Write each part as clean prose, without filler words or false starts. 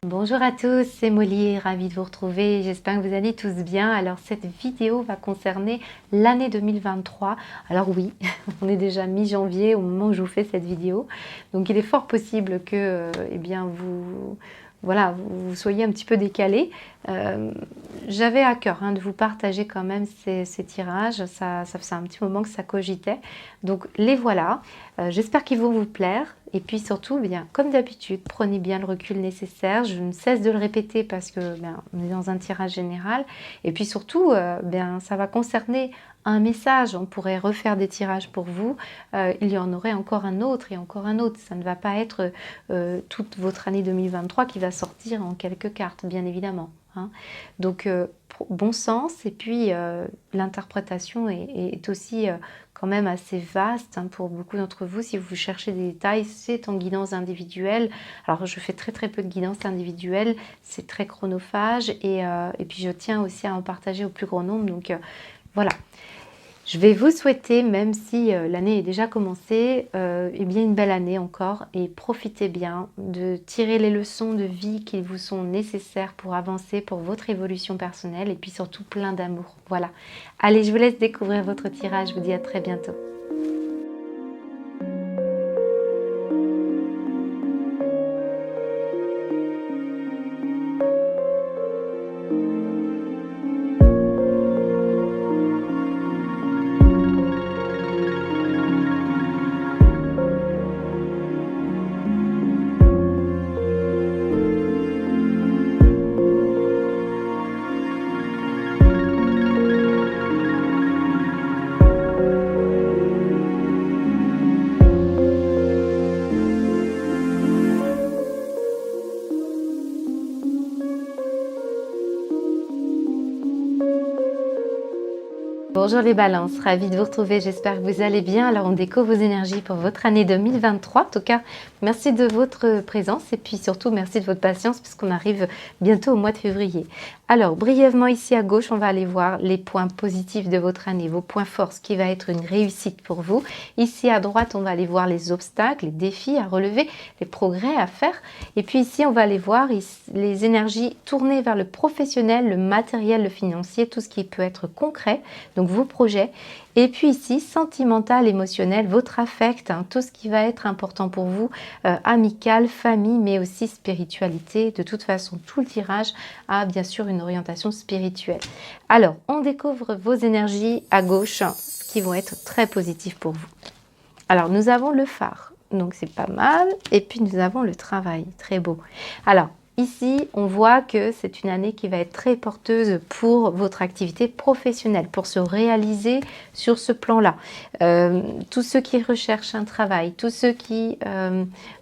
Bonjour à tous, c'est Molly, ravie de vous retrouver, j'espère que vous allez tous bien. Alors cette vidéo va concerner l'année 2023. Alors oui, on est déjà mi-janvier au moment où je vous fais cette vidéo, donc il est fort possible que vous soyez un petit peu décalé. J'avais à cœur de vous partager quand même ces tirages, ça faisait un petit moment que ça cogitait, donc les voilà. J'espère qu'ils vont vous plaire. Et puis surtout, bien, comme d'habitude, prenez bien le recul nécessaire. Je ne cesse de le répéter parce que on est dans un tirage général. Et puis surtout, ça va concerner un message. On pourrait refaire des tirages pour vous. Il y en aurait encore un autre et encore un autre. Ça ne va pas être toute votre année 2023 qui va sortir en quelques cartes, bien évidemment. Donc, bon sens. Et puis, l'interprétation est aussi quand même assez vaste pour beaucoup d'entre vous. Si vous cherchez des détails, c'est en guidance individuelle. Alors je fais très peu de guidance individuelle, c'est très chronophage et puis je tiens aussi à en partager au plus grand nombre. Donc voilà. Je vais vous souhaiter, même si l'année est déjà commencée, bien une belle année encore et profitez bien de tirer les leçons de vie qui vous sont nécessaires pour avancer, pour votre évolution personnelle et puis surtout plein d'amour. Voilà. Allez, je vous laisse découvrir votre tirage. Je vous dis à très bientôt. Bonjour les balances, ravie de vous retrouver, j'espère que vous allez bien. Alors on découvre vos énergies pour votre année 2023. En tout cas, merci de votre présence et puis surtout merci de votre patience puisqu'on arrive bientôt au mois de février. Alors brièvement ici à gauche, on va aller voir les points positifs de votre année, vos points forts, ce qui va être une réussite pour vous. Ici à droite, on va aller voir les obstacles, les défis à relever, les progrès à faire. Et puis ici, on va aller voir les énergies tournées vers le professionnel, le matériel, le financier, tout ce qui peut être concret. Donc vos projets, et puis ici sentimental, émotionnel, votre affect, tout ce qui va être important pour vous, amical, famille, mais aussi spiritualité. De toute façon, tout le tirage a bien sûr une orientation spirituelle. Alors, on découvre vos énergies à gauche qui vont être très positives pour vous. Alors, nous avons le phare, donc c'est pas mal, et puis nous avons le travail, très beau. Alors, ici, on voit que c'est une année qui va être très porteuse pour votre activité professionnelle, pour se réaliser sur ce plan-là. Tous ceux qui recherchent un travail, tous ceux qui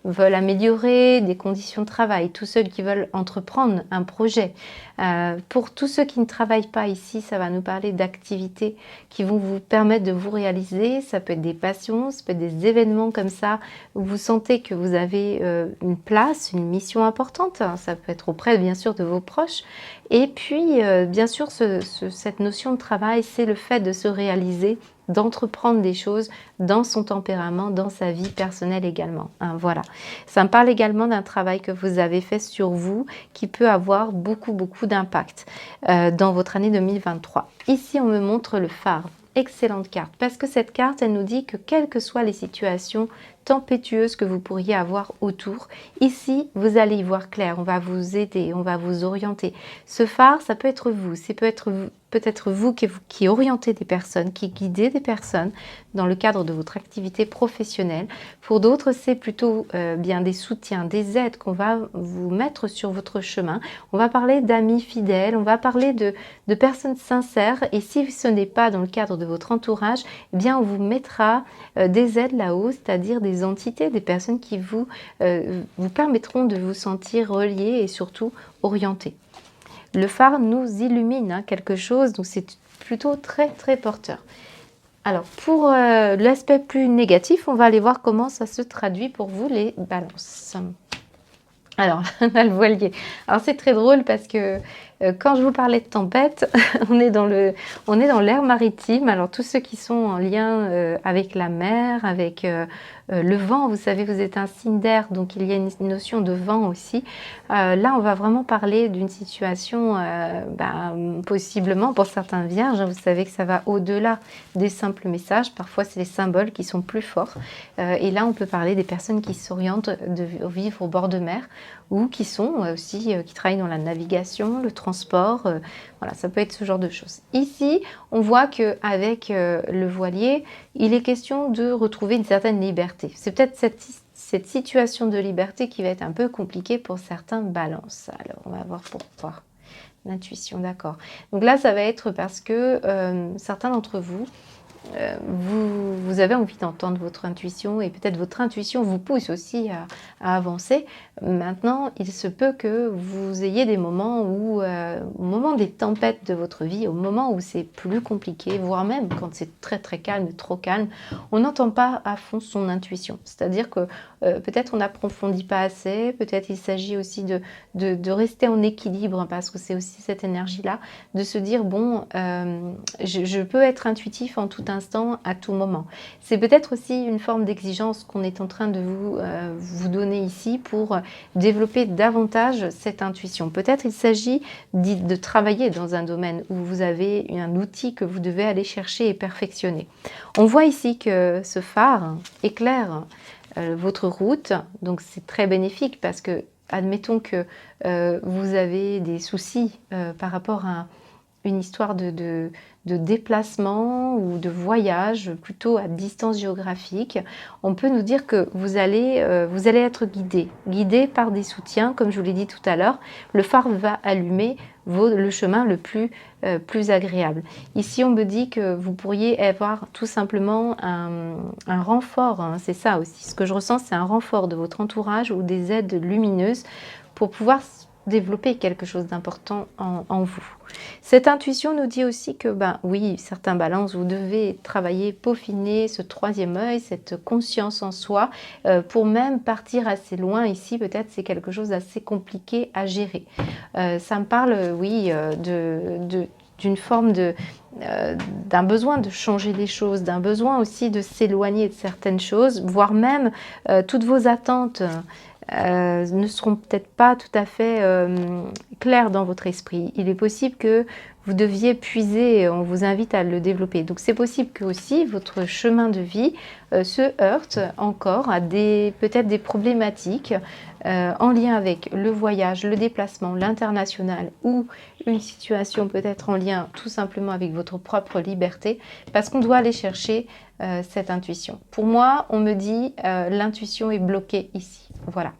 veulent améliorer des conditions de travail, tous ceux qui veulent entreprendre un projet. Pour tous ceux qui ne travaillent pas ici, ça va nous parler d'activités qui vont vous permettre de vous réaliser. Ça peut être des passions, ça peut être des événements comme ça où vous sentez que vous avez une place, une mission importante. Ça peut être auprès bien sûr de vos proches. Et puis bien sûr cette notion de travail, c'est le fait de se réaliser, d'entreprendre des choses dans son tempérament, dans sa vie personnelle également. Voilà. Ça me parle également d'un travail que vous avez fait sur vous qui peut avoir beaucoup d'impact dans votre année 2023. Ici, on me montre le phare. Excellente carte, parce que cette carte, elle nous dit que quelles que soient les situations tempétueuses que vous pourriez avoir autour, ici, vous allez y voir clair, on va vous aider, on va vous orienter. Ce phare, ça peut être vous, c'est peut-être vous qui orientez des personnes, qui guidez des personnes dans le cadre de votre activité professionnelle. Pour d'autres, c'est plutôt bien des soutiens, des aides qu'on va vous mettre sur votre chemin. On va parler d'amis fidèles, on va parler de personnes sincères. Et si ce n'est pas dans le cadre de votre entourage, eh bien on vous mettra des aides là-haut, c'est-à-dire des entités, des personnes qui vous permettront de vous sentir reliés et surtout orientés. Le phare nous illumine quelque chose, donc c'est plutôt très porteur. Alors pour l'aspect plus négatif, on va aller voir comment ça se traduit pour vous les balances. Alors, on a le voilier. Alors c'est très drôle parce que Quand je vous parlais de tempête, on est dans l'air maritime. Alors tous ceux qui sont en lien avec la mer, avec le vent, vous savez, vous êtes un signe d'air, donc il y a une notion de vent aussi. Là, on va vraiment parler d'une situation, possiblement pour certains vierges, hein, vous savez que ça va au-delà des simples messages. Parfois, c'est les symboles qui sont plus forts. Et là, on peut parler des personnes qui s'orientent de vivre au bord de mer ou qui sont aussi, qui travaillent dans la navigation, le transport. Voilà, ça peut être ce genre de choses. Ici, on voit qu'avec le voilier, il est question de retrouver une certaine liberté. C'est peut-être cette situation de liberté qui va être un peu compliquée pour certains balances. Alors, on va voir pourquoi. L'intuition, d'accord. Donc là, ça va être parce que certains d'entre vous, vous avez envie d'entendre votre intuition et peut-être votre intuition vous pousse aussi à avancer. Maintenant, il se peut que vous ayez des moments où, au moment des tempêtes de votre vie, au moment où c'est plus compliqué, voire même quand c'est très très calme, trop calme, on n'entend pas à fond son intuition. C'est-à-dire que peut-être on n'approfondit pas assez, peut-être il s'agit aussi de rester en équilibre, hein, parce que c'est aussi cette énergie-là, de se dire, bon, je peux être intuitif en tout instant, à tout moment. C'est peut-être aussi une forme d'exigence qu'on est en train de vous donner ici pour développer davantage cette intuition. Peut-être il s'agit de travailler dans un domaine où vous avez un outil que vous devez aller chercher et perfectionner. On voit ici que ce phare éclaire votre route, donc c'est très bénéfique parce que, admettons que vous avez des soucis par rapport à une histoire de déplacement ou de voyage, plutôt à distance géographique, on peut nous dire que vous allez être guidé par des soutiens, comme je vous l'ai dit tout à l'heure. Le phare va allumer le chemin le plus agréable. Ici, on me dit que vous pourriez avoir tout simplement un renfort, hein, c'est ça aussi. Ce que je ressens, c'est un renfort de votre entourage ou des aides lumineuses pour pouvoir développer quelque chose d'important en vous. Cette intuition nous dit aussi que, oui, certains balances, vous devez travailler, peaufiner ce troisième œil, cette conscience en soi, pour même partir assez loin. Ici, peut-être, c'est quelque chose d'assez compliqué à gérer. Ça me parle, oui, d'une forme d'un besoin de changer les choses, d'un besoin aussi de s'éloigner de certaines choses, voire même toutes vos attentes ne seront peut-être pas tout à fait claires dans votre esprit. Il est possible que vous deviez puiser, et on vous invite à le développer. Donc c'est possible que aussi votre chemin de vie se heurte encore à peut-être des problématiques en lien avec le voyage, le déplacement, l'international ou une situation peut-être en lien tout simplement avec votre propre liberté, parce qu'on doit aller chercher cette intuition. Pour moi, on me dit l'intuition est bloquée ici. Voilà.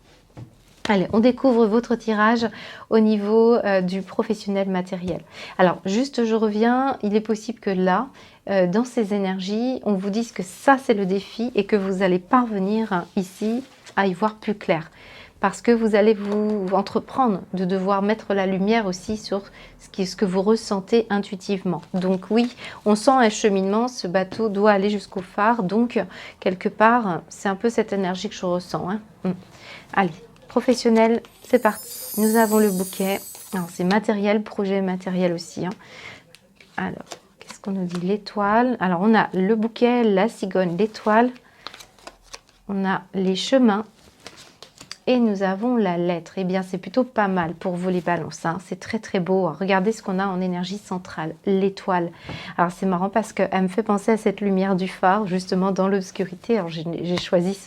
Allez, on découvre votre tirage au niveau du professionnel matériel. Alors, juste je reviens, il est possible que là, dans ces énergies, on vous dise que ça c'est le défi et que vous allez parvenir ici à y voir plus clair. Parce que vous allez vous entreprendre de devoir mettre la lumière aussi sur ce que vous ressentez intuitivement. Donc oui, on sent un cheminement, ce bateau doit aller jusqu'au phare. Donc, quelque part, c'est un peu cette énergie que je ressens. Hein. Allez, professionnel, c'est parti. Nous avons le bouquet. Alors, c'est matériel, projet matériel aussi. Hein. Alors, qu'est-ce qu'on nous dit? L'étoile. Alors, on a le bouquet, la cigogne, l'étoile. On a les chemins. Et nous avons la lettre. Eh bien, c'est plutôt pas mal pour vous les balances. Hein. C'est très très beau. Regardez ce qu'on a en énergie centrale, l'étoile. Alors, c'est marrant parce qu'elle me fait penser à cette lumière du phare, justement dans l'obscurité. Alors, j'ai choisi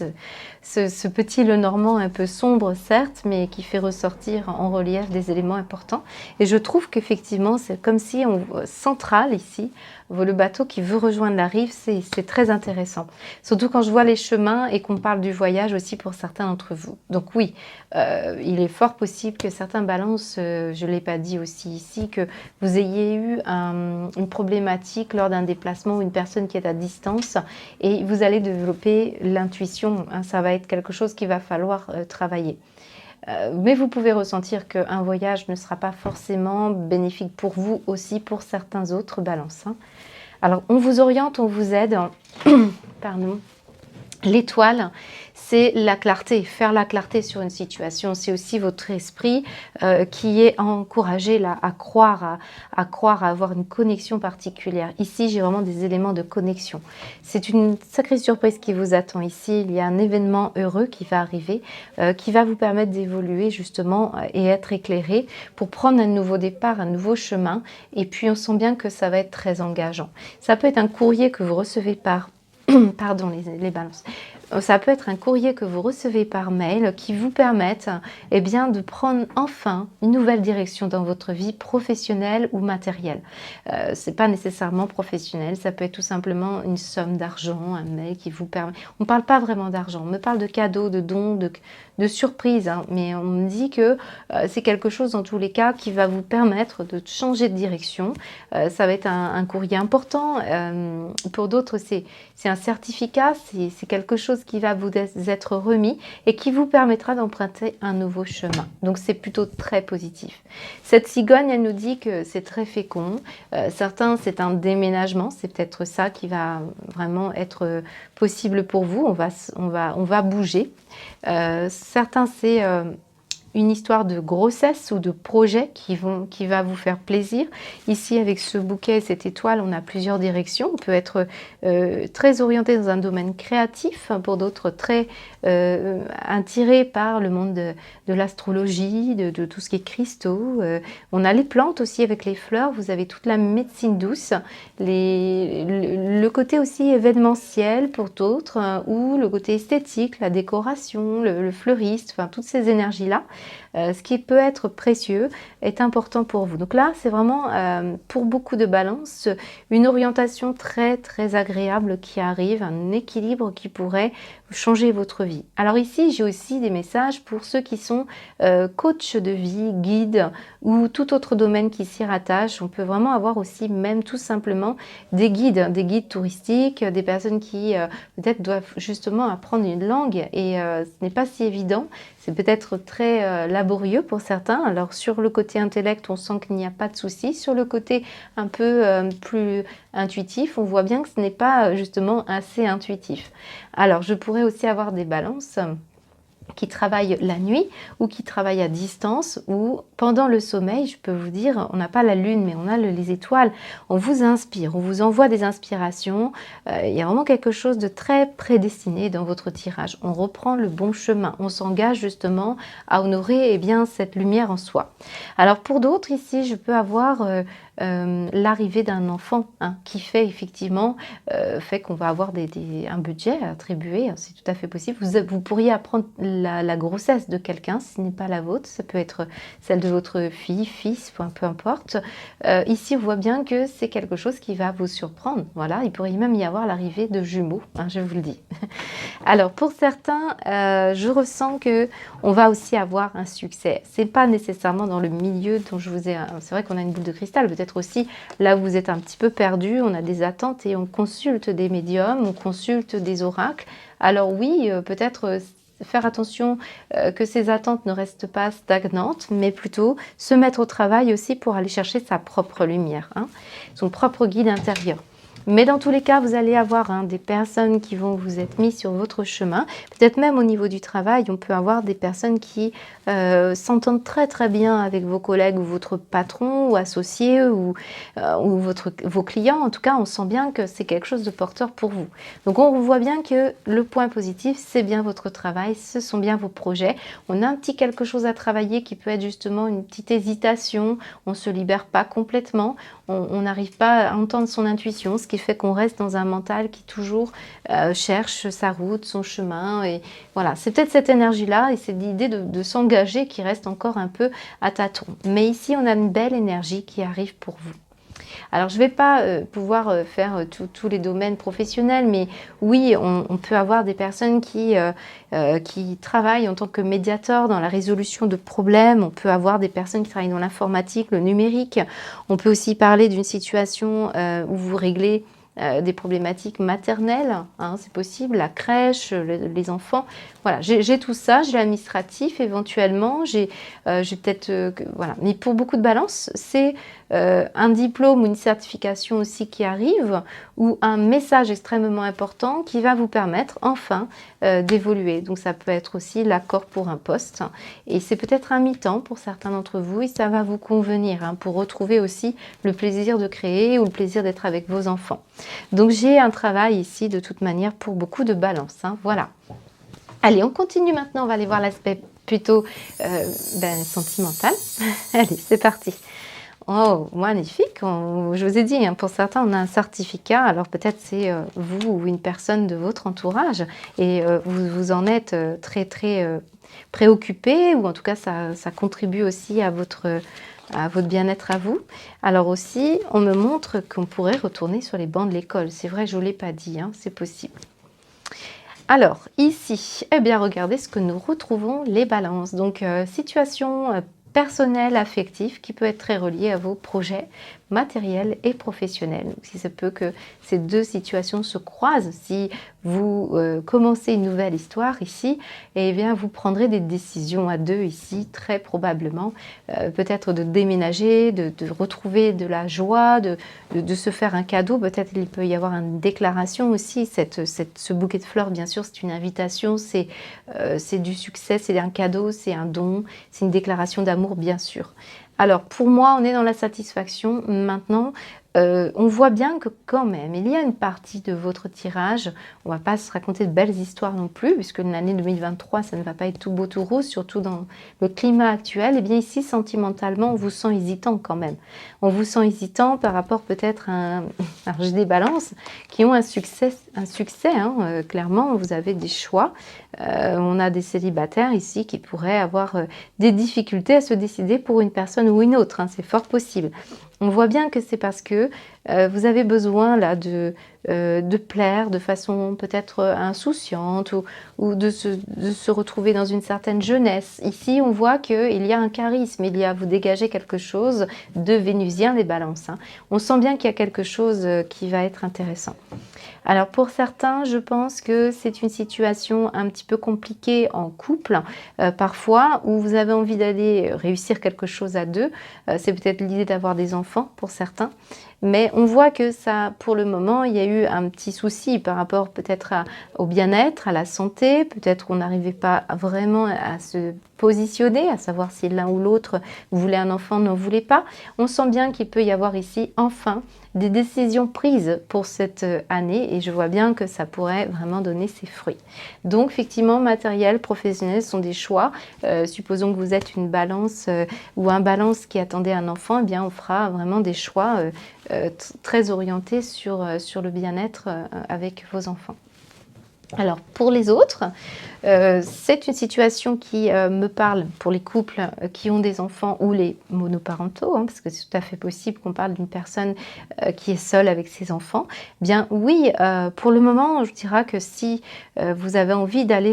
ce petit Lenormand un peu sombre, certes, mais qui fait ressortir en relief des éléments importants. Et je trouve qu'effectivement, c'est comme si central ici, le bateau qui veut rejoindre la rive, c'est très intéressant. Surtout quand je vois les chemins et qu'on parle du voyage aussi pour certains d'entre vous. Donc oui, il est fort possible que certains balances, je ne l'ai pas dit aussi ici, que vous ayez eu une problématique lors d'un déplacement ou une personne qui est à distance et vous allez développer l'intuition. Hein, ça va être quelque chose qu'il va falloir travailler. Mais vous pouvez ressentir qu'un voyage ne sera pas forcément bénéfique pour vous aussi, pour certains autres balances. Hein. Alors, on vous oriente, on vous aide. Pardon. L'étoile, c'est la clarté, faire la clarté sur une situation. C'est aussi votre esprit qui est encouragé là, à croire, à avoir une connexion particulière. Ici, j'ai vraiment des éléments de connexion. C'est une sacrée surprise qui vous attend ici. Il y a un événement heureux qui va arriver, qui va vous permettre d'évoluer justement et être éclairé pour prendre un nouveau départ, un nouveau chemin. Et puis, on sent bien que ça va être très engageant. Ça peut être un courrier que vous recevez par pardon, les balances. Ça peut être un courrier que vous recevez par mail qui vous permette eh bien, de prendre enfin une nouvelle direction dans votre vie professionnelle ou matérielle. Ce n'est pas nécessairement professionnel, ça peut être tout simplement une somme d'argent, un mail qui vous permet... On ne parle pas vraiment d'argent, on me parle de cadeaux, de dons, de surprises, hein, mais on me dit que c'est quelque chose dans tous les cas qui va vous permettre de changer de direction. Ça va être un courrier important. Pour d'autres, c'est un certificat, c'est quelque chose qui va vous être remis et qui vous permettra d'emprunter un nouveau chemin. Donc c'est plutôt très positif. Cette cigogne, elle nous dit que c'est très fécond. Certains, c'est un déménagement, c'est peut-être ça qui va vraiment être possible pour vous. On va bouger. Certains, c'est une histoire de grossesse ou de projet qui va vous faire plaisir. Ici, avec ce bouquet, cette étoile, on a plusieurs directions. On peut être très orienté dans un domaine créatif, pour d'autres très attiré par le monde de l'astrologie, de tout ce qui est cristaux. On a les plantes aussi avec les fleurs. Vous avez toute la médecine douce, le côté aussi événementiel pour d'autres, ou le côté esthétique, la décoration, le fleuriste, enfin toutes ces énergies-là. Ce qui peut être précieux est important pour vous. Donc là, c'est vraiment pour beaucoup de balances, une orientation très très agréable qui arrive, un équilibre qui pourrait changer votre vie. Alors ici, j'ai aussi des messages pour ceux qui sont coachs de vie, guides ou tout autre domaine qui s'y rattache. On peut vraiment avoir aussi même tout simplement des guides touristiques, des personnes qui peut-être doivent justement apprendre une langue et ce n'est pas si évident. C'est peut-être très laborieux pour certains. Alors sur le côté intellect, on sent qu'il n'y a pas de souci. Sur le côté un peu plus intuitif, on voit bien que ce n'est pas justement assez intuitif. Alors je pourrais aussi avoir des balances qui travaillent la nuit ou qui travaillent à distance ou pendant le sommeil. Je peux vous dire, on n'a pas la lune mais on a les étoiles. On vous inspire, on vous envoie des inspirations. Il y a vraiment quelque chose de très prédestiné dans votre tirage. On reprend le bon chemin, on s'engage justement à honorer bien, cette lumière en soi. Alors pour d'autres ici, je peux avoir l'arrivée d'un enfant qui fait effectivement fait qu'on va avoir un budget attribué, c'est tout à fait possible. Vous pourriez apprendre la grossesse de quelqu'un, si ce n'est pas la vôtre, ça peut être celle de votre fille, fils, peu importe. Ici, on voit bien que c'est quelque chose qui va vous surprendre. Voilà, il pourrait même y avoir l'arrivée de jumeaux, je vous le dis. Alors, pour certains, je ressens que on va aussi avoir un succès. C'est pas nécessairement dans le milieu dont je vous ai... C'est vrai qu'on a une boule de cristal, peut-être aussi là où vous êtes un petit peu perdu, on a des attentes et on consulte des médiums, on consulte des oracles. Alors oui, peut-être faire attention que ces attentes ne restent pas stagnantes, mais plutôt se mettre au travail aussi pour aller chercher sa propre lumière, son propre guide intérieur. Mais dans tous les cas, vous allez avoir des personnes qui vont vous être mises sur votre chemin. Peut-être même au niveau du travail, on peut avoir des personnes qui s'entendent très très bien avec vos collègues ou votre patron ou associé ou vos clients. En tout cas, on sent bien que c'est quelque chose de porteur pour vous. Donc on voit bien que le point positif, c'est bien votre travail, ce sont bien vos projets. On a un petit quelque chose à travailler qui peut être justement une petite hésitation. On ne se libère pas complètement. On n'arrive pas à entendre son intuition, ce qui fait qu'on reste dans un mental qui toujours cherche sa route, son chemin. Et voilà, c'est peut-être cette énergie-là et c'est l'idée de s'engager qui reste encore un peu à tâtons. Mais ici, on a une belle énergie qui arrive pour vous. Alors, je ne vais pas pouvoir faire tous les domaines professionnels, mais oui, on peut avoir des personnes qui travaillent en tant que médiateur dans la résolution de problèmes. On peut avoir des personnes qui travaillent dans l'informatique, le numérique. On peut aussi parler d'une situation où vous réglez des problématiques maternelles, hein, c'est possible, la crèche, les enfants. Voilà, j'ai tout ça, j'ai l'administratif éventuellement, j'ai peut-être... voilà. Mais pour beaucoup de balances, c'est un diplôme ou une certification aussi qui arrive, ou un message extrêmement important qui va vous permettre enfin d'évoluer. Donc ça peut être aussi l'accord pour un poste, et c'est peut-être un mi-temps pour certains d'entre vous, et ça va vous convenir, hein, pour retrouver aussi le plaisir de créer ou le plaisir d'être avec vos enfants. Donc j'ai un travail ici de toute manière pour beaucoup de balances, hein, voilà. Allez, on continue maintenant, on va aller voir l'aspect plutôt sentimental. Allez, c'est parti. Oh, magnifique. Je vous ai dit, hein, pour certains, on a un certificat. Alors peut-être c'est vous ou une personne de votre entourage et vous en êtes très, très préoccupé, ou en tout cas, ça contribue aussi à votre bien-être à vous. Alors aussi, on me montre qu'on pourrait retourner sur les bancs de l'école. C'est vrai, je ne l'ai pas dit, hein, c'est possible. Alors, ici, eh bien, regardez ce que nous retrouvons, les balances. Donc, situation personnelle, affective, qui peut être très reliée à vos projets matériels et professionnels. Donc, si ça peut que ces deux situations se croisent, si vous commencez une nouvelle histoire ici, eh bien, vous prendrez des décisions à deux ici, très probablement. Peut-être de déménager, de retrouver de la joie, de se faire un cadeau. Peut-être il peut y avoir une déclaration aussi. Ce bouquet de fleurs, bien sûr, c'est une invitation, c'est du succès, c'est un cadeau, c'est un don, c'est une déclaration d'amour, bien sûr. Alors, pour moi, on est dans la satisfaction. Maintenant, on voit bien que quand même, il y a une partie de votre tirage, on ne va pas se raconter de belles histoires non plus, puisque l'année 2023, ça ne va pas être tout beau, tout rose, surtout dans le climat actuel. Et bien ici, sentimentalement, on vous sent hésitant quand même. On vous sent hésitant par rapport peut-être à un... Alors, j'ai des balances qui ont un succès hein, clairement, vous avez des choix. On a des célibataires ici qui pourraient avoir des difficultés à se décider pour une personne ou une autre, hein, c'est fort possible. On voit bien que c'est parce que vous avez besoin là de plaire de façon peut-être insouciante, ou de se retrouver dans une certaine jeunesse. Ici, on voit qu'il y a un charisme, vous dégagez quelque chose de vénusien, les balances, hein. On sent bien qu'il y a quelque chose qui va être intéressant. Alors pour certains, je pense que c'est une situation un petit peu compliquée en couple, parfois, où vous avez envie d'aller réussir quelque chose à deux. C'est peut-être l'idée d'avoir des enfants pour certains. Mais on voit que ça, pour le moment, il y a eu un petit souci par rapport peut-être au bien-être, à la santé. Peut-être qu'on n'arrivait pas vraiment à se positionner, à savoir si l'un ou l'autre voulait un enfant, n'en voulait pas. On sent bien qu'il peut y avoir ici, enfin, des décisions prises pour cette année, et je vois bien que ça pourrait vraiment donner ses fruits. Donc, effectivement, matériel, professionnel sont des choix. Supposons que vous êtes une balance ou un balance qui attendait un enfant, eh bien, on fera vraiment des choix très orientés sur le bien-être avec vos enfants. Alors, pour les autres, c'est une situation qui me parle pour les couples qui ont des enfants ou les monoparentaux, hein, parce que c'est tout à fait possible qu'on parle d'une personne qui est seule avec ses enfants. Bien oui, pour le moment, je dirais que si vous avez envie d'aller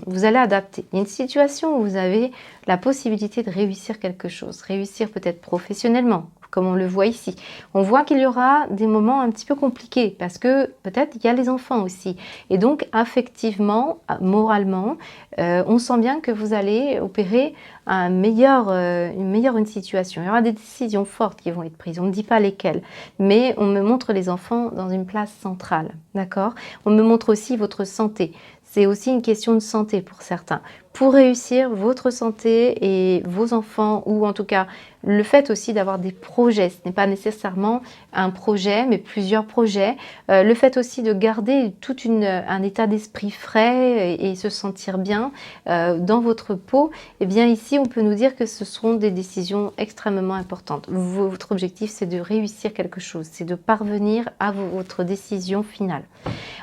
vous allez adapter. Il y a une situation où vous avez la possibilité de réussir quelque chose, réussir peut-être professionnellement, comme on le voit ici. On voit qu'il y aura des moments un petit peu compliqués parce que peut-être il y a les enfants aussi. Et donc, affectivement, moralement, on sent bien que vous allez opérer une meilleure situation. Il y aura des décisions fortes qui vont être prises. On ne dit pas lesquelles, mais on me montre les enfants dans une place centrale. D'accord ? On me montre aussi votre santé. C'est aussi une question de santé pour certains. Pour réussir votre santé et vos enfants, ou en tout cas le fait aussi d'avoir des projets, ce n'est pas nécessairement un projet, mais plusieurs projets. Le fait aussi de garder un état d'esprit frais et se sentir bien dans votre peau, eh bien ici on peut nous dire que ce seront des décisions extrêmement importantes. Votre objectif, c'est de réussir quelque chose, c'est de parvenir à votre décision finale.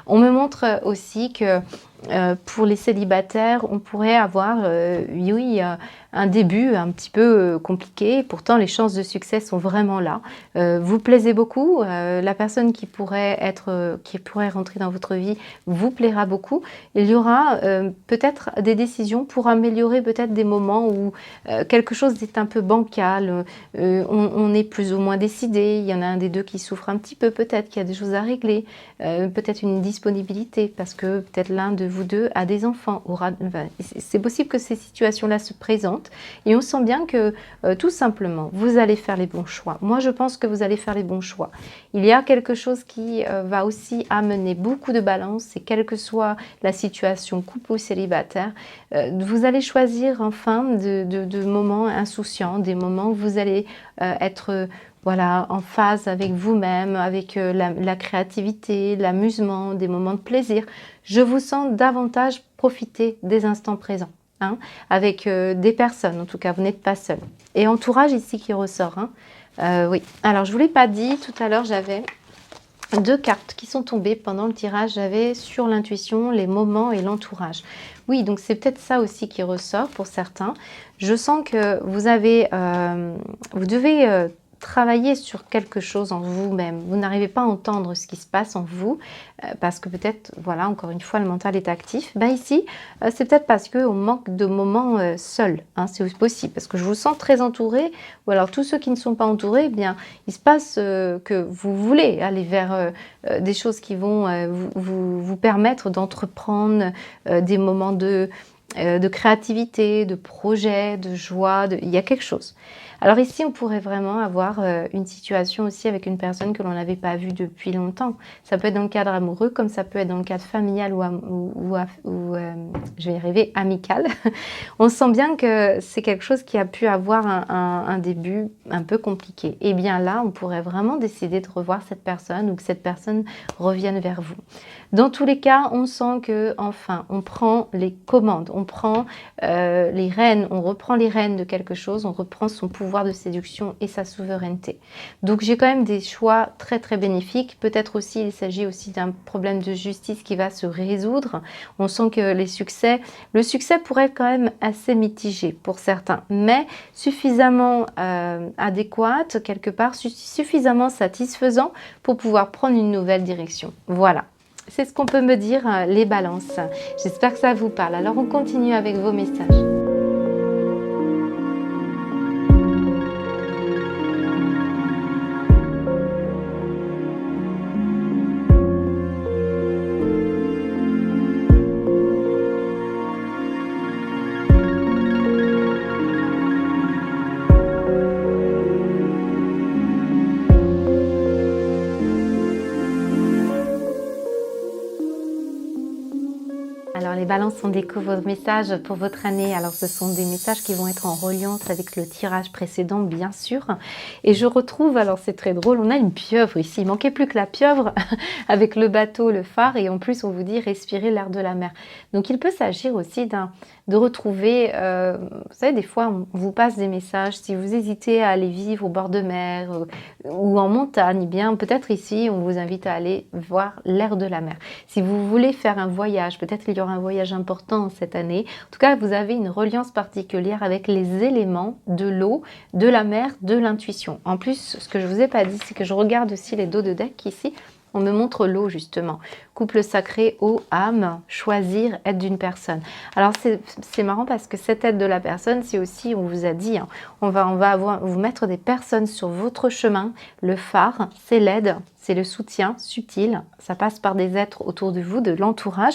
On me montre aussi que pour les célibataires, on pourrait avoir un début un petit peu compliqué. Pourtant, les chances de succès sont vraiment là. Vous plaisez beaucoup. La personne qui pourrait rentrer dans votre vie vous plaira beaucoup. Il y aura peut-être des décisions pour améliorer peut-être des moments où quelque chose est un peu bancal. On est plus ou moins décidé. Il y en a un des deux qui souffre un petit peu, peut-être qu'il y a des choses à régler. Peut-être une disponibilité parce que peut-être l'un de vous deux a des enfants. C'est possible que ces situations-là se présentent et on sent bien que tout simplement, vous allez faire les bons choix. Moi, je pense que vous allez faire les bons choix. Il y a quelque chose qui va aussi amener beaucoup de balance et quelle que soit la situation, couple ou célibataire, vous allez choisir enfin de moments insouciants, des moments où vous allez être voilà, en phase avec vous-même, avec la créativité, l'amusement, des moments de plaisir. Je vous sens davantage profiter des instants présents, hein, avec des personnes, en tout cas, vous n'êtes pas seul. Et entourage ici qui ressort. Hein. Oui, alors je ne vous l'ai pas dit, tout à l'heure j'avais 2 cartes qui sont tombées pendant le tirage. J'avais sur l'intuition, les moments et l'entourage. Oui, donc c'est peut-être ça aussi qui ressort pour certains. Je sens que vous devez travailler sur quelque chose en vous-même. Vous n'arrivez pas à entendre ce qui se passe en vous parce que peut-être, voilà, encore une fois, le mental est actif. Ben ici, c'est peut-être parce qu'on manque de moments seuls. Hein, c'est possible parce que je vous sens très entouré. Ou alors tous ceux qui ne sont pas entourés, eh bien, il se passe que vous voulez aller vers des choses qui vont vous permettre d'entreprendre des moments de créativité, de projet, de joie. Il y a quelque chose. Alors ici, on pourrait vraiment avoir une situation aussi avec une personne que l'on n'avait pas vue depuis longtemps. Ça peut être dans le cadre amoureux, comme ça peut être dans le cadre familial ou je vais y arriver, amical. On sent bien que c'est quelque chose qui a pu avoir un début un peu compliqué. Et bien là, on pourrait vraiment décider de revoir cette personne ou que cette personne revienne vers vous. Dans tous les cas, on sent que enfin, on prend les commandes, on prend les rênes, on reprend les rênes de quelque chose, on reprend son pouvoir de séduction et sa souveraineté. Donc j'ai quand même des choix très très bénéfiques. Peut-être aussi il s'agit aussi d'un problème de justice qui va se résoudre. On sent que le succès pourrait être quand même assez mitigé pour certains, mais suffisamment adéquate quelque part, suffisamment satisfaisant pour pouvoir prendre une nouvelle direction. Voilà. C'est ce qu'on peut me dire, les balances. J'espère que ça vous parle. Alors on continue avec vos messages. Alors les balances, on découvre vos messages pour votre année. Alors ce sont des messages qui vont être en reliance avec le tirage précédent, bien sûr. Et je retrouve, alors c'est très drôle, on a une pieuvre ici. Il manquait plus que la pieuvre avec le bateau, le phare. Et en plus, on vous dit respirer l'air de la mer. Donc il peut s'agir aussi de retrouver, vous savez, des fois, on vous passe des messages. Si vous hésitez à aller vivre au bord de mer ou en montagne, eh bien peut-être ici, on vous invite à aller voir l'air de la mer. Si vous voulez faire un voyage, peut-être il y aura un voyage important cette année. En tout cas, vous avez une reliance particulière avec les éléments de l'eau, de la mer, de l'intuition. En plus, ce que je ne vous ai pas dit, c'est que je regarde aussi les dos de deck ici. On me montre l'eau justement. Couple sacré, eau, âme, choisir, aide d'une personne. Alors c'est marrant parce que cette aide de la personne, c'est aussi, on vous a dit, hein, on va vous mettre des personnes sur votre chemin. Le phare, c'est l'aide, c'est le soutien subtil. Ça passe par des êtres autour de vous, de l'entourage.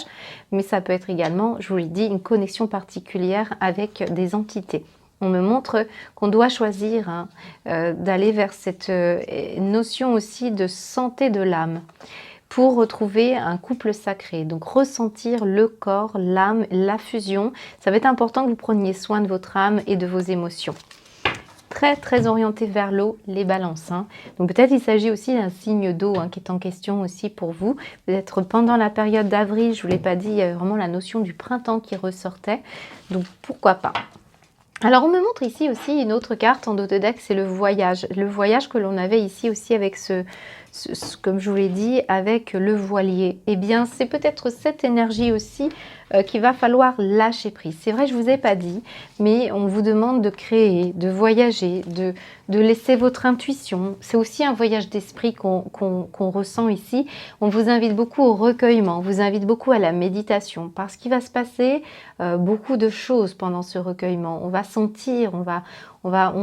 Mais ça peut être également, je vous l'ai dit, une connexion particulière avec des entités. On me montre qu'on doit choisir d'aller vers cette notion aussi de santé de l'âme pour retrouver un couple sacré. Donc ressentir le corps, l'âme, la fusion. Ça va être important que vous preniez soin de votre âme et de vos émotions. Très très orienté vers l'eau, les balances. Hein. Donc peut-être il s'agit aussi d'un signe d'eau qui est en question aussi pour vous. Peut-être pendant la période d'avril, je ne vous l'ai pas dit, il y a vraiment la notion du printemps qui ressortait. Donc pourquoi pas. Alors on me montre ici aussi une autre carte en dos de deck, c'est le voyage. Le voyage que l'on avait ici aussi avec ce comme je vous l'ai dit, avec le voilier. Eh bien, c'est peut-être cette énergie aussi qu'il va falloir lâcher prise. C'est vrai, je ne vous ai pas dit, mais on vous demande de créer, de voyager, de laisser votre intuition. C'est aussi un voyage d'esprit qu'on ressent ici. On vous invite beaucoup au recueillement, on vous invite beaucoup à la méditation, parce qu'il va se passer beaucoup de choses pendant ce recueillement. On va sentir, on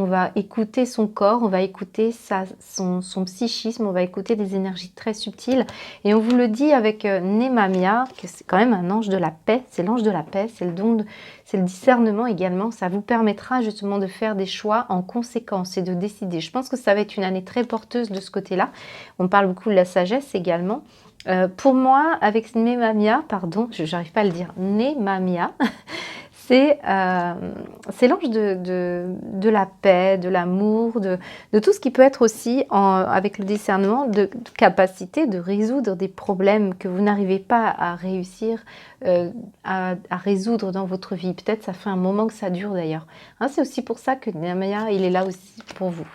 va écouter son corps, on va écouter son psychisme, on va écouter des énergies très subtiles. Et on vous le dit avec Nemamia, que c'est quand même un ange de la paix, c'est l'ange de la paix, c'est le don, c'est le discernement également. Ça vous permettra justement de faire des choix en conséquence et de décider. Je pense que ça va être une année très porteuse de ce côté-là. On parle beaucoup de la sagesse également. Pour moi, avec Nemamia, pardon, je n'arrive pas à le dire, Nemamia, c'est l'ange de la paix, de l'amour, de tout ce qui peut être aussi, avec le discernement, de capacité de résoudre des problèmes que vous n'arrivez pas à réussir à résoudre dans votre vie. Peut-être ça fait un moment que ça dure d'ailleurs. Hein, c'est aussi pour ça que Nemamia, il est là aussi pour vous.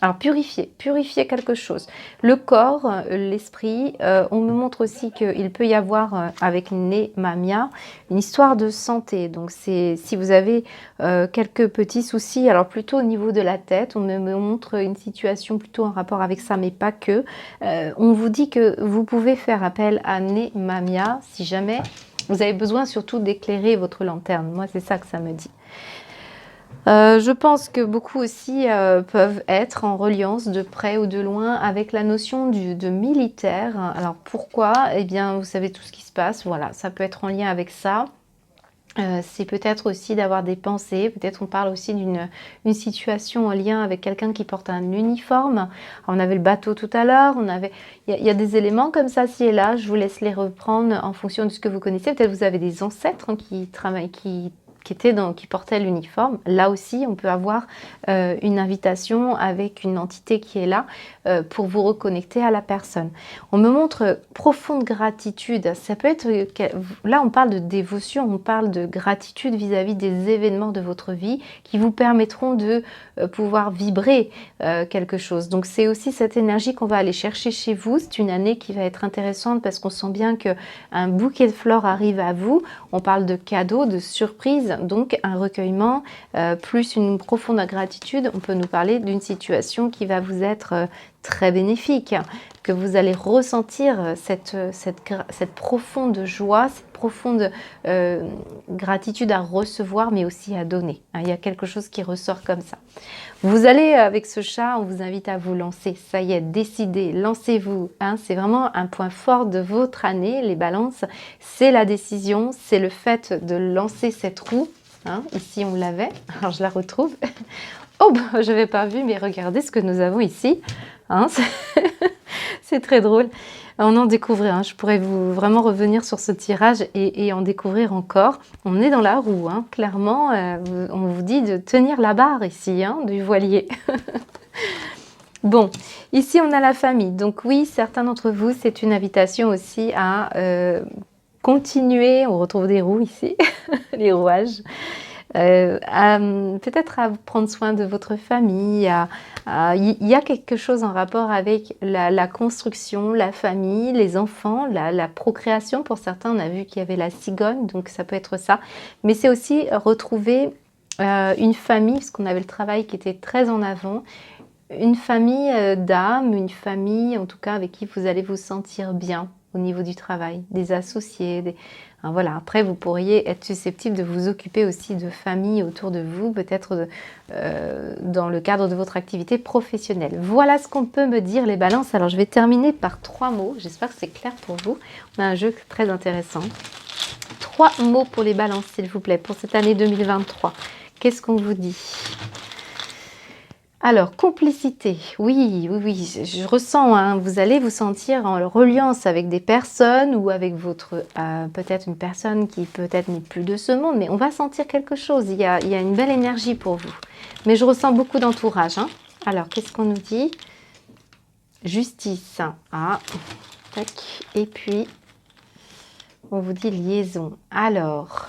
Alors purifier quelque chose. Le corps, l'esprit, on me montre aussi qu'il peut y avoir avec Nemamia une histoire de santé. Donc c'est si vous avez quelques petits soucis, alors plutôt au niveau de la tête, on me montre une situation plutôt en rapport avec ça, mais pas que. On vous dit que vous pouvez faire appel à Nemamia si jamais vous avez besoin surtout d'éclairer votre lanterne. Moi c'est ça que ça me dit. Je pense que beaucoup aussi peuvent être en reliance de près ou de loin avec la notion de militaire. Alors pourquoi? Eh bien, vous savez tout ce qui se passe. Voilà, ça peut être en lien avec ça. C'est peut-être aussi d'avoir des pensées. Peut-être on parle aussi d'une situation en lien avec quelqu'un qui porte un uniforme. Alors, on avait le bateau tout à l'heure. Il y a des éléments comme ça ci et là. Je vous laisse les reprendre en fonction de ce que vous connaissez. Peut-être vous avez des ancêtres qui travaillent, qui portaient l'uniforme. Là aussi, on peut avoir une invitation avec une entité qui est là pour vous reconnecter à la personne. On me montre profonde gratitude. Ça peut être, là on parle de dévotion, on parle de gratitude vis-à-vis des événements de votre vie qui vous permettront de pouvoir vibrer quelque chose. Donc c'est aussi cette énergie qu'on va aller chercher chez vous. C'est une année qui va être intéressante parce qu'on sent bien qu'un bouquet de fleurs arrive à vous. On parle de cadeaux, de surprises, donc un recueillement, plus une profonde gratitude. On peut nous parler d'une situation qui va vous être très bénéfique, que vous allez ressentir cette profonde joie, cette profonde gratitude à recevoir, mais aussi à donner. Il y a quelque chose qui ressort comme ça. Vous allez, avec ce chat, on vous invite à vous lancer. Ça y est, décidez, lancez-vous. C'est vraiment un point fort de votre année, les balances. C'est la décision, c'est le fait de lancer cette roue. Ici, on l'avait. Alors, je la retrouve. Oh, je n'avais pas vu, mais regardez ce que nous avons ici. C'est très drôle. On en découvrait. Je pourrais vraiment revenir sur ce tirage et en découvrir encore. On est dans la roue. Clairement, on vous dit de tenir la barre ici, du voilier. Bon, ici, on a la famille. Donc oui, certains d'entre vous, c'est une invitation aussi à continuer. On retrouve des roues ici, les rouages. Peut-être à prendre soin de votre famille. Il y a quelque chose en rapport avec la construction, la famille, les enfants, la procréation. Pour certains, on a vu qu'il y avait la cigogne, donc ça peut être ça. Mais c'est aussi retrouver une famille, parce qu'on avait le travail qui était très en avant. Une famille d'âme, une famille en tout cas avec qui vous allez vous sentir bien au niveau du travail, des associés, voilà. Après, vous pourriez être susceptible de vous occuper aussi de familles autour de vous, peut-être dans le cadre de votre activité professionnelle. Voilà ce qu'on peut me dire, les balances. Alors, je vais terminer par 3 mots. J'espère que c'est clair pour vous. On a un jeu très intéressant. 3 mots pour les balances, s'il vous plaît, pour cette année 2023. Qu'est-ce qu'on vous dit ? Alors, complicité, oui, je ressens, vous allez vous sentir en reliance avec des personnes ou avec votre, peut-être une personne qui peut-être n'est plus de ce monde, mais on va sentir quelque chose, il y a une belle énergie pour vous. Mais je ressens beaucoup d'entourage. Alors, qu'est-ce qu'on nous dit? Justice, tac, et puis, on vous dit liaison. Alors...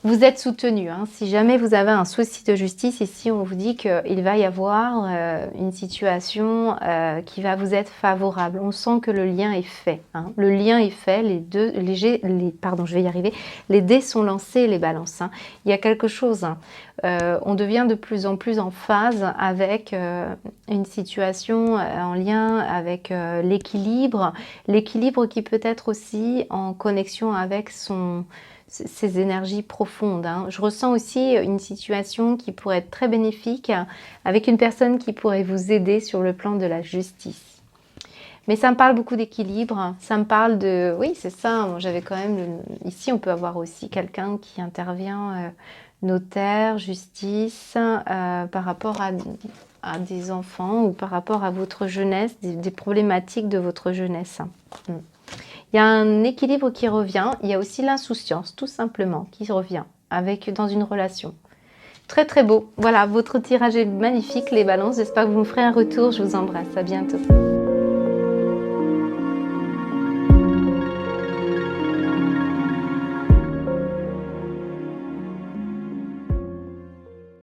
Vous êtes soutenu, hein. Si jamais vous avez un souci de justice, ici on vous dit qu'il va y avoir une situation qui va vous être favorable. On sent que le lien est fait, hein. Le lien est fait, pardon, je vais y arriver. Les dés sont lancés, les balances, hein. Il y a quelque chose, hein. On devient de plus en plus en phase avec une situation en lien avec l'équilibre. L'équilibre qui peut être aussi en connexion avec ces énergies profondes, hein. Je ressens aussi une situation qui pourrait être très bénéfique avec une personne qui pourrait vous aider sur le plan de la justice. Mais ça me parle beaucoup d'équilibre, ça me parle de... Oui, c'est ça, j'avais quand même... Ici, on peut avoir aussi quelqu'un qui intervient, notaire, justice, par rapport à des enfants ou par rapport à votre jeunesse, des problématiques de votre jeunesse. Il y a un équilibre qui revient, il y a aussi l'insouciance, tout simplement, qui revient dans une relation. Très très beau. Voilà, votre tirage est magnifique, les balances. J'espère que vous me ferez un retour. Je vous embrasse. À bientôt.